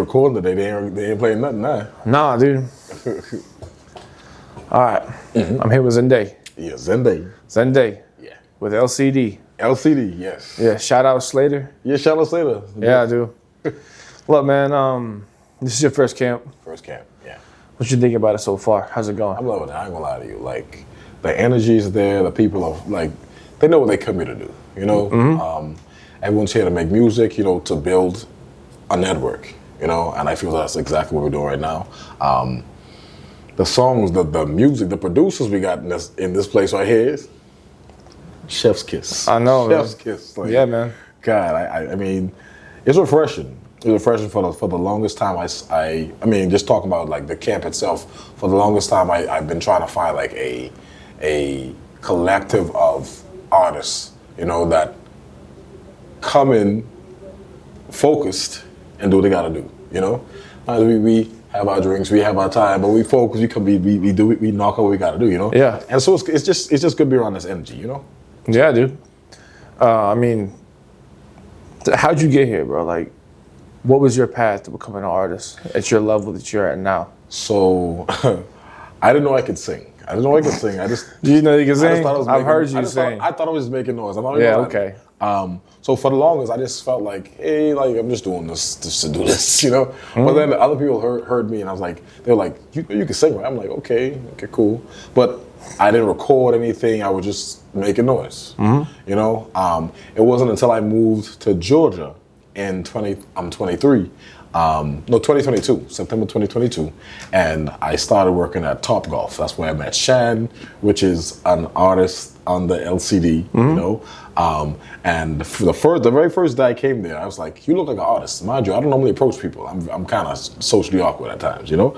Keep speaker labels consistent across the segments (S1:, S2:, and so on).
S1: recording today. They ain't playing nothing now.
S2: Nah, dude. All right. I'm here with Zende.
S1: Yeah, Zende.
S2: Zende.
S1: Yeah.
S2: With LCD.
S1: LCD, yes.
S2: Yeah, shout out Slater.
S1: Yeah, shout out Slater.
S2: Yeah, I do. Look, man, this is your first camp.
S1: First camp, yeah.
S2: What you think about it so far? How's it going?
S1: I'm loving it. I ain't gonna lie to you. Like, the energy's there. The people are, like, they know what they come here to do, you know?
S2: Mm-hmm.
S1: Everyone's here to make music, you know, to build a network, you know? And I feel that's exactly what we're doing right now. The songs, the music, the producers we got in this place right here is chef's kiss.
S2: I know,
S1: chef's
S2: man.
S1: kiss. Like,
S2: yeah, man.
S1: God, I mean, it's refreshing. It's refreshing for the longest time. I mean, just talking about like the camp itself. For the longest time, I've been trying to find like a collective of artists, you know, that come in focused and do what they gotta do. You know, we have our drinks, we have our time, but we focus. We knock out what we gotta do. You know.
S2: Yeah.
S1: And so it's just good to be around this energy. You know.
S2: Yeah, dude. I mean, how'd you get here, bro? Like, what was your path to becoming an artist at your level that you're at now?
S1: So, I didn't know I could sing. I just.
S2: You know you can sing?
S1: I've
S2: heard you sing.
S1: I thought I was just making noise.
S2: Okay.
S1: So for the longest, I just felt like, hey, like I'm just doing this just to do this, you know. But then other people heard me, and I was like, they were like, you can sing, right? I'm like, okay, cool. But I didn't record anything. I was just making noise, you know. It wasn't until I moved to Georgia in 2022, September 2022, and I started working at Top Golf. That's where I met Shan, which is an artist on the LCD, you know. And the very first day I came there, I was like, you look like an artist. Mind you, I don't normally approach people. I'm kind of socially awkward at times, you know.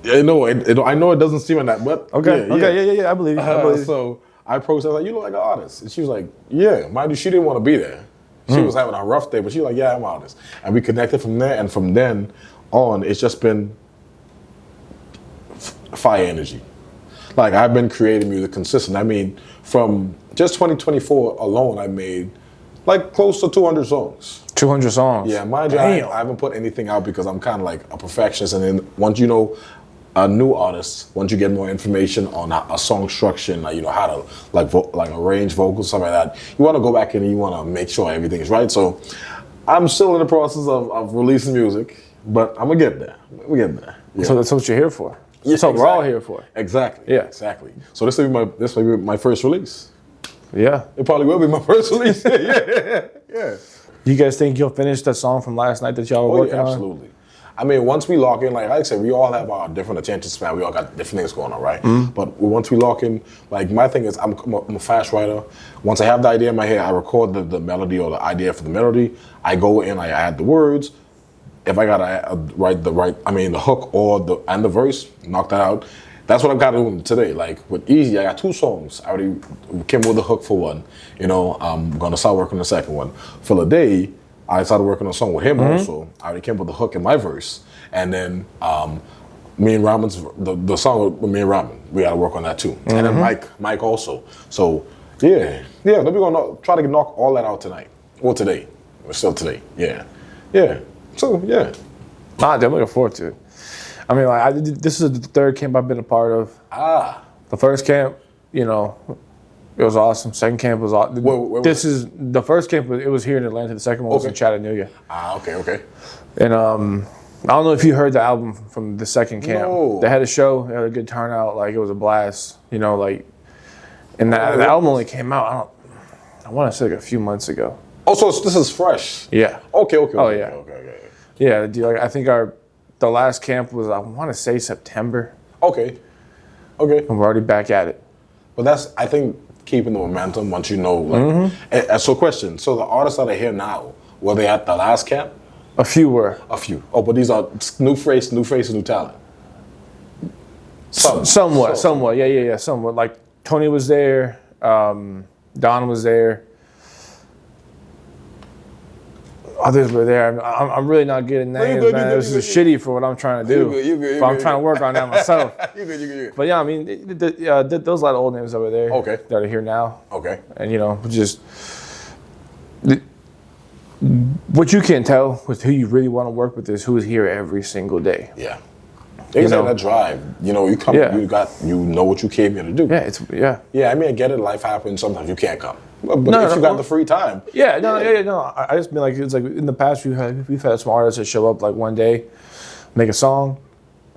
S1: I know it doesn't seem like that, but
S2: Yeah, I believe you.
S1: So I approached her, I was like, you look like an artist. And she was like, yeah. Mind you, she didn't want to be there. She was having a rough day, but she was like, yeah, I'm an artist. And we connected from there, and from then on, it's just been fire energy. Like, I've been creating music consistent. I mean, from just 2024 alone, I made like close to 200 songs.
S2: 200 songs?
S1: Yeah, mind you, I haven't put anything out because I'm kind of like a perfectionist. And then once you know a new artist, once you get more information on a song structure and, you know, how to like arrange vocals, stuff like that, you want to go back and you want to make sure everything is right. So I'm still in the process of releasing music, but I'm going to get there. We're getting there. Yeah.
S2: So that's what you're here for.
S1: Yeah,
S2: that's what we're all here for.
S1: Exactly.
S2: Yeah.
S1: Exactly. So this will be my first release.
S2: Yeah.
S1: It probably will be my first release. Yeah.
S2: You guys think you'll finish the song from last night that y'all were working on?
S1: Absolutely. I mean, once we lock in, like I said, we all have our different attention span. We all got different things going on, right? But once we lock in, like my thing is, I'm a fast writer. Once I have the idea in my head, I record the melody or the idea for the melody. I go in, I add the words. If I gotta write the hook or the verse, knock that out. That's what I'm kind of doing today. Like with Easy, I got 2 songs. I already came with the hook for one. You know, I'm gonna start working on the second one. For the day, I started working on a song with him also. I already came with the hook in my verse. And then me and Ramon's, the song with me and Ramon, we gotta work on that too. And then Mike also. So yeah, then we're gonna try to knock all that out tonight. Or today. We're still today. Yeah. So yeah.
S2: I'm looking forward to it. I mean, like, this is the third camp I've been a part of. The first camp, you know, it was awesome. Second camp was awesome. The first camp, it was here in Atlanta. The second one was in Chattanooga.
S1: Okay.
S2: And I don't know if you heard the album from the second camp.
S1: No.
S2: They had a show. They had a good turnout. Like, it was a blast. You know, like, and the album only came out, I want to say like a few months ago.
S1: Oh, so this is fresh?
S2: Yeah.
S1: Okay.
S2: Oh, yeah.
S1: Okay.
S2: Yeah, dude, I think the last camp was, I want to say September.
S1: Okay.
S2: And we're already back at it.
S1: But that's, I think, keeping the momentum once you know. Like, so question, so the artists that are here now, were they at the last camp?
S2: A few were.
S1: A few. Oh, but these are new faces, new talent.
S2: Somewhat. Yeah. Somewhat. Like, Tony was there. Don was there. Others were there. I'm really not getting names, man. This is shitty for what I'm trying to do.
S1: You good.
S2: But I'm trying to work on that myself.
S1: You good.
S2: But yeah, I mean, there's a lot of old names over there.
S1: Okay.
S2: That are here now.
S1: Okay.
S2: And, you know, just what you can tell with who you really want to work with is who is here every single day.
S1: Yeah. It's that drive. You come, you know what you came here to do.
S2: Yeah.
S1: Yeah, I mean, I get it. Life happens. Sometimes you can't come. But if you got the free time.
S2: I just mean like, it's like in the past we've had some artists that show up like one day, make a song,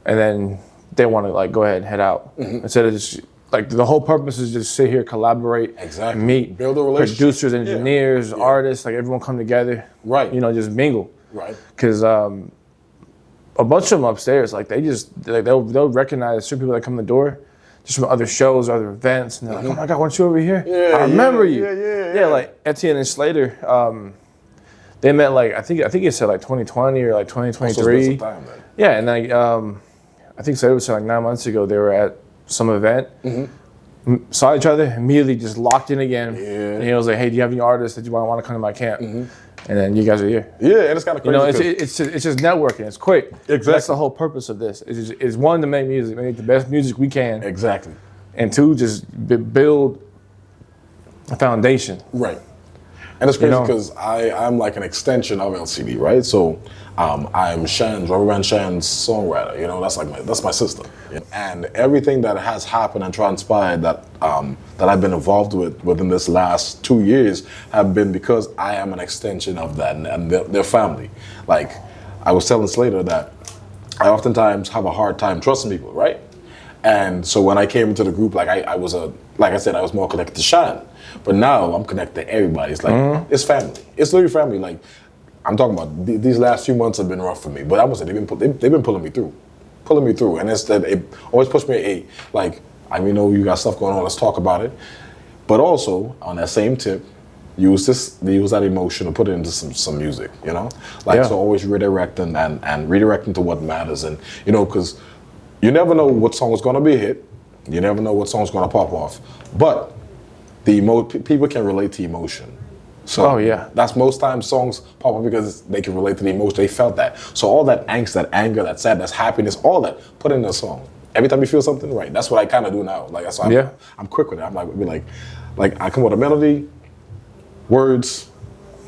S2: and then they want to like go ahead and head out. Instead of just like the whole purpose is just sit here, collaborate, meet,
S1: build a relationship,
S2: producers, engineers, artists, like everyone come together.
S1: Right.
S2: Just mingle.
S1: Right.
S2: Because a bunch of them upstairs, like they'll recognize certain people that come in the door just from other shows, other events, and they're like, "Oh my God, weren't you over here? I remember you." Yeah, like Etienne and Slater, they met like I think it said like 2020 or like 2023. Yeah, and like I think Slater was like 9 months ago. They were at some event, saw each other, immediately just locked in again. And he was like, "Hey, do you have any artists that you want to come to my camp?" And then you guys are here.
S1: Yeah, and it's kind of crazy.
S2: It's just networking. It's quick.
S1: Exactly.
S2: That's the whole purpose of this. Is one, to make music, make the best music we can.
S1: Exactly.
S2: And two, just build a foundation.
S1: Right. And it's crazy because I'm like an extension of LCD, right? So I'm Rubber Band Shan's songwriter. That's my sister. And everything that has happened and transpired that I've been involved with within this last 2 years have been because I am an extension of that and their family. Like I was telling Slater that I oftentimes have a hard time trusting people, right? And so when I came into the group, like I was more connected to Shan. But now I'm connected to everybody. It's like, it's family. It's literally family. Like, I'm talking about these last few months have been rough for me. But I would say they've been pulling me through. And it's that it always pushed me I know you got stuff going on, let's talk about it. But also, on that same tip, use that emotion and put it into some music, So always redirecting and redirecting to what matters. And, because you never know what song is going to be a hit. You never know what song is going to pop off. But people can relate to emotion. So that's most times songs pop up because they can relate to the emotion. They felt that. So all that angst, that anger, that sadness, happiness, all that, put in a song. Every time you feel something, right? That's what I kind of do now. Like that's why I'm quick with it. I'm like I come with a melody, words,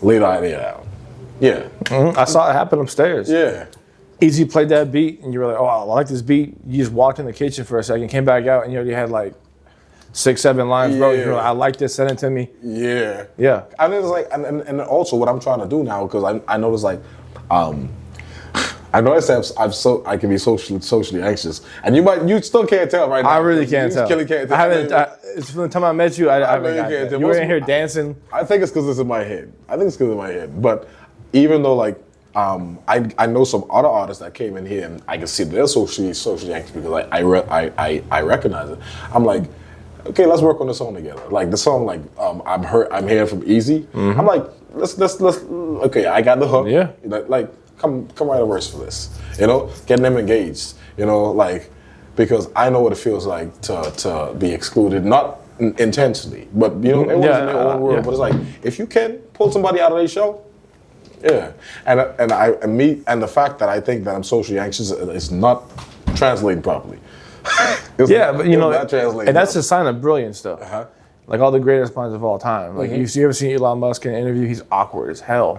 S1: lay the idea out. Yeah.
S2: I saw it happen upstairs.
S1: Yeah.
S2: Easy played that beat and you were like, oh, I like this beat. You just walked in the kitchen for a second, came back out and you already had like 6-7 lines, bro. You're like, I like this, send it to me.
S1: Yeah.
S2: Yeah.
S1: And it's like, and also what I'm trying to do now, because I notice like, I notice that I can be socially anxious, and you still can't tell right now.
S2: I really can't tell.
S1: You can't tell.
S2: It's from the time I met you. I really can't tell. You were in here dancing.
S1: I think it's because it's in my head. But even though like, I know some other artists that came in here, and I can see they're socially anxious because I recognize it. I'm like, okay, let's work on the song together. Like the song, like I'm here from Easy. I'm like, let's. Okay, I got the hook.
S2: Yeah.
S1: Like, come write a verse for this. Getting them engaged. Like because I know what it feels like to be excluded, not intentionally, but everyone's in their own world. But it's like if you can pull somebody out of their show. Yeah, and the fact that I think that I'm socially anxious is not translating properly.
S2: But and that's a sign of brilliance, though. Like all the greatest minds of all time. Like you ever seen Elon Musk in an interview? He's awkward as hell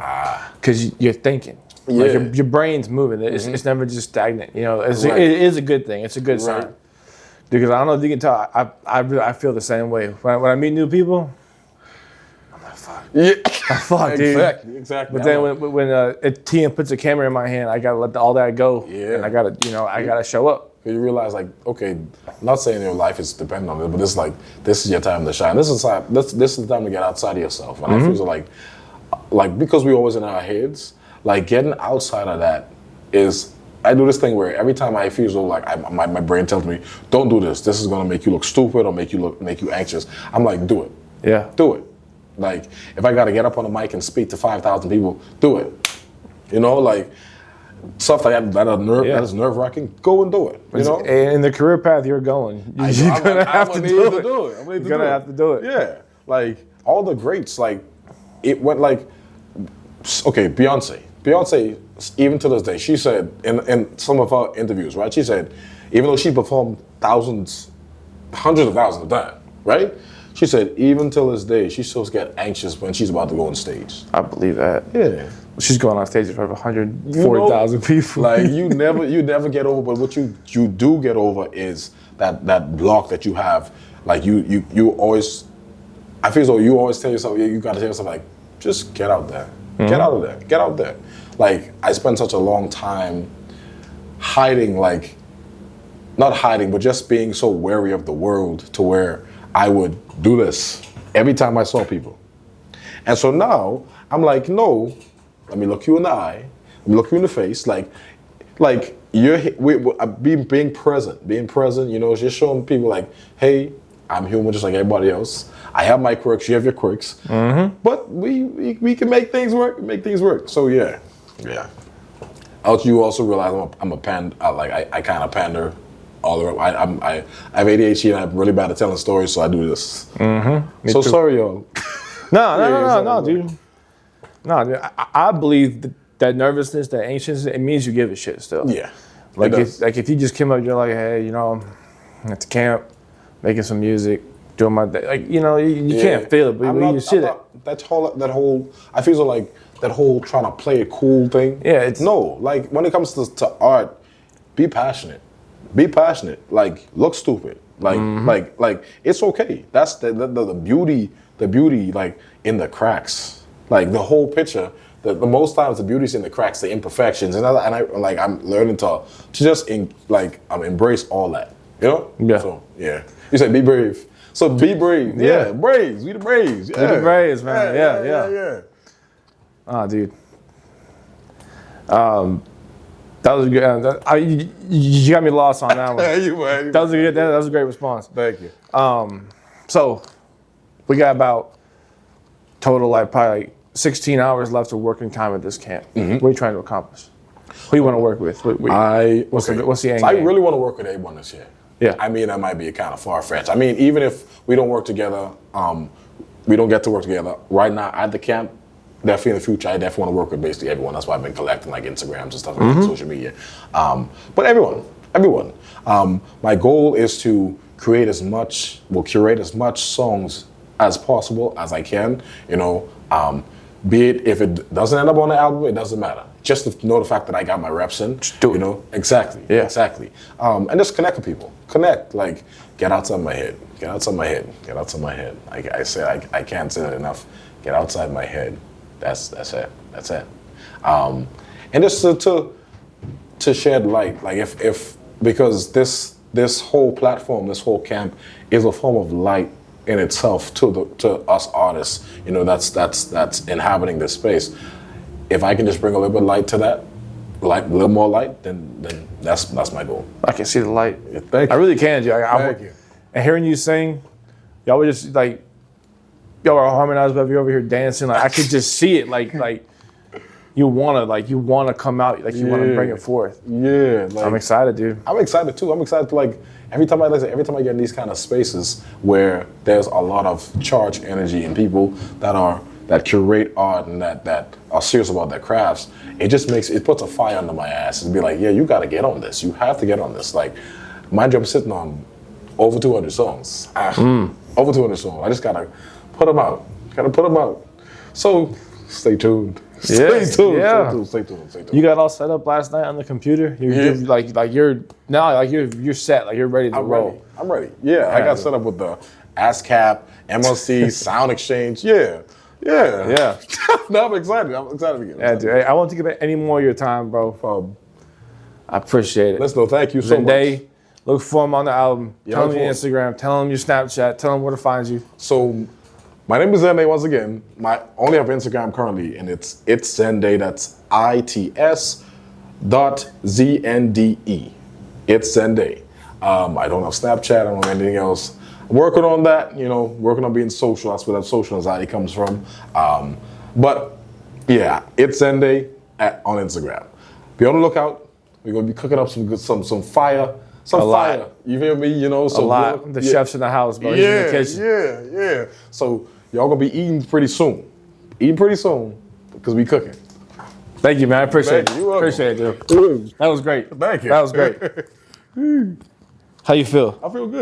S2: because you're thinking.
S1: Yeah.
S2: Like your brain's moving. It's never just stagnant. It is a good thing. It's a good sign. Because I don't know if you can tell. I feel the same way when I meet new people. Fuck. Yeah. Fuck, dude.
S1: Exactly.
S2: But then when TM puts a camera in my hand, I gotta let all that go.
S1: Yeah.
S2: And I gotta show up.
S1: You realize, like, okay, I'm not saying your life is dependent on it, but it's like this is your time to shine. This is the time to get outside of yourself. And I feel like because we're always in our heads, like getting outside of that is. I do this thing where every time I feel so like my brain tells me, don't do this. This is gonna make you look stupid or make you anxious. I'm like, do it.
S2: Yeah.
S1: Do it. Like, if I got to get up on the mic and speak to 5,000 people, do it. Like, stuff like that is nerve-wracking, go and do it.
S2: And in the career path you're going, you're going to have to do it. You're going to have to do it.
S1: Yeah. Like, all the greats, like, it went like, okay, Beyonce, even to this day, she said in some of her interviews, right? She said, even though she performed hundreds of thousands of times, right? She said even till this day, she still gets anxious when she's about to go on stage.
S2: I believe that.
S1: Yeah.
S2: She's going on stage in front of 140,000 people.
S1: Like you never get over. But what you do get over is that block that you have. Like you always, I feel as though you always tell yourself, you got to tell yourself like, just get out there, get out of there, get out there. Like I spent such a long time hiding, like not hiding, but just being so wary of the world to where I would do this every time I saw people. And so now I'm like, no. Let me look you in the eye. Let me look you in the face. Like you're being present. Being present, you know, just showing people like, hey, I'm human just like everybody else. I have my quirks. You have your quirks. Mm-hmm. But we can make things work. Make things work. So yeah. You also realize I'm a pander. I kind of pander all the way. I have ADHD and I'm really bad at telling stories, so I do this. Mm-hmm. So too. Sorry, y'all.
S2: No, dude. No, dude, I believe that nervousness, that anxiousness, it means you give a shit still.
S1: Yeah.
S2: Like if you just came up, you're like, hey, you know, I'm at the camp, making some music, doing my day. Like, you know, you can't feel it, but you just shit it.
S1: That whole, I feel so like that whole trying to play it cool thing.
S2: Yeah,
S1: like when it comes to art, be passionate. Be passionate. Like, look stupid. Like, like it's okay. That's the beauty, like in the cracks. Like the whole picture, the most times the beauty's in the cracks, the imperfections, and I'm learning to just embrace all that, you know?
S2: Yeah.
S1: So yeah, you said be brave. So be brave. Yeah, Braves. We the Braves. Yeah.
S2: We the Braves, man. Yeah. Ah, dude. That was good. You got me lost on that one. That was a great response.
S1: Thank you.
S2: So we got about total probably 16 hours left of working time at this camp. Mm-hmm. What are you trying to accomplish? Who you want to work with? What's the end game?
S1: I really want to work with everyone this year.
S2: Yeah.
S1: I mean, that might be kind of far-fetched. I mean, even if we don't work together, we don't get to work together right now at the camp, definitely in the future, I definitely want to work with basically everyone. That's why I've been collecting like Instagrams and stuff like that, social media. But everyone. My goal is to curate as much songs as possible as I can, you know, be it if it doesn't end up on the album, it doesn't matter. Just to know the fact that I got my reps in, you know, exactly. And just connect with people. Connect, like, get outside my head. Like I said, I can't say that enough. Get outside my head. That's it. And just to shed light, like if because this whole platform, this whole camp is a form of light in itself to us artists, you know, that's inhabiting this space. If I can just bring a little bit of light to that, like a little more light, then that's my goal.
S2: I can see the light.
S1: Yeah, thank you.
S2: I really can, Jay.
S1: Thank you.
S2: And hearing you sing, y'all were just like, y'all were harmonized, but you're over here dancing. Like I could just see it. Like you wanna come out. Like you wanna bring it forth.
S1: Yeah. Like,
S2: I'm excited, dude.
S1: I'm excited too. I'm excited to like. Every time I get in these kind of spaces where there's a lot of charged energy and people that curate art and that are serious about their crafts, it puts a fire under my ass and be like, yeah, you got to get on this. You have to get on this. Like, mind you, I'm sitting on over 200 songs. Over 200 songs. I just gotta put them out. So stay tuned. Stay tuned.
S2: You got all set up last night on the computer. You're set. Like you're ready to roll.
S1: I'm ready. Yeah, I got set up with the ASCAP, MLC, Sound Exchange. Yeah. No, I'm excited.
S2: Yeah, dude. Hey, I won't take up any more of your time, bro. I appreciate it.
S1: Listen, thank you so much.
S2: Look for him on the album. Tell him your Instagram. Tell him your Snapchat. Tell him where to find you.
S1: So, my name is Zende once again. I only have Instagram currently, and it's Zende. That's ITS.ZNDE. It's Zende. I don't have Snapchat. I don't have anything else. I'm working on that. You know, working on being social. That's where that social anxiety comes from. But yeah, it's Zende on Instagram. Be on the lookout. We're gonna be cooking up some fire. Fire. You feel me? You know, so
S2: a lot. The chef's in the house, bro. He's in the kitchen.
S1: Yeah. So y'all gonna be eating pretty soon. Because we cooking.
S2: Thank you, man. I appreciate it.
S1: You're welcome.
S2: Appreciate it, dude. That was great.
S1: Thank you.
S2: That was great. How you feel?
S1: I feel good.